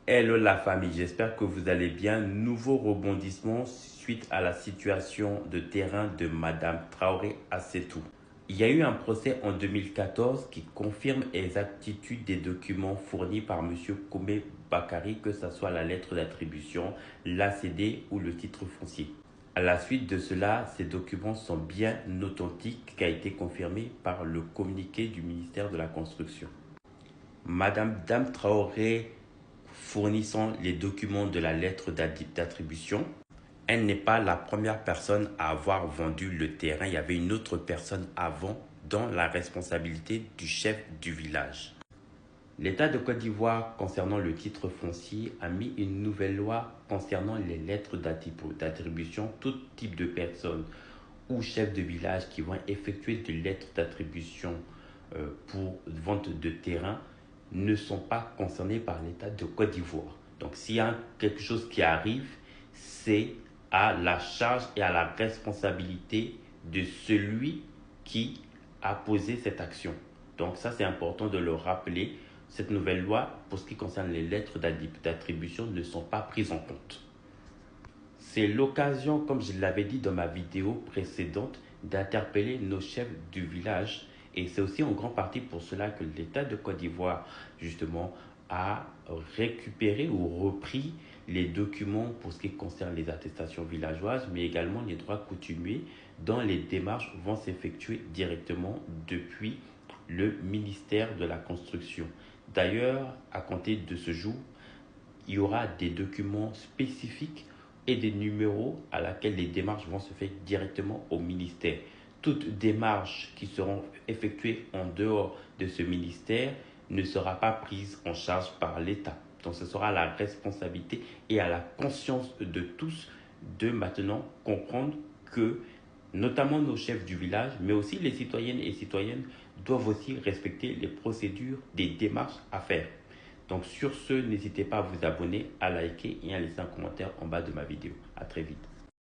Hello la famille, j'espère que vous allez bien. Nouveau rebondissement suite à la situation de terrain de Madame Traoré Assetou. Il y a eu un procès en 2014 qui confirme exactitude des documents fournis par Monsieur Koumé Bakari, que ce soit la lettre d'attribution, l'ACD ou le titre foncier. À la suite de cela, ces documents sont bien authentiques, qui a été confirmé par le communiqué du ministère de la Construction. Madame Dame Traoré fournissant les documents de la lettre d'attribution, elle n'est pas la première personne à avoir vendu le terrain. Il y avait une autre personne avant dans la responsabilité du chef du village. L'État de Côte d'Ivoire, concernant le titre foncier, a mis une nouvelle loi concernant les lettres d'attribution. Tout type de personnes ou chefs de village qui vont effectuer des lettres d'attribution pour vente de terrain ne sont pas concernés par l'État de Côte d'Ivoire. Donc s'il y a quelque chose qui arrive, c'est à la charge et à la responsabilité de celui qui a posé cette action. Donc ça, c'est important de le rappeler. Cette nouvelle loi, pour ce qui concerne les lettres d'attribution, ne sont pas prises en compte. C'est l'occasion, comme je l'avais dit dans ma vidéo précédente, d'interpeller nos chefs du village. Et c'est aussi en grande partie pour cela que l'État de Côte d'Ivoire, justement, a récupéré ou repris les documents pour ce qui concerne les attestations villageoises, mais également les droits coutumiers, dont les démarches vont s'effectuer directement depuis le ministère de la Construction. D'ailleurs, à compter de ce jour, il y aura des documents spécifiques et des numéros à laquelle les démarches vont se faire directement au ministère. Toute démarche qui seront effectuées en dehors de ce ministère ne sera pas prise en charge par l'État. Donc ce sera à la responsabilité et à la conscience de tous de maintenant comprendre que notamment nos chefs du village, mais aussi les citoyennes et citoyennes doivent aussi respecter les procédures des démarches à faire. Donc sur ce, n'hésitez pas à vous abonner, à liker et à laisser un commentaire en bas de ma vidéo. À très vite.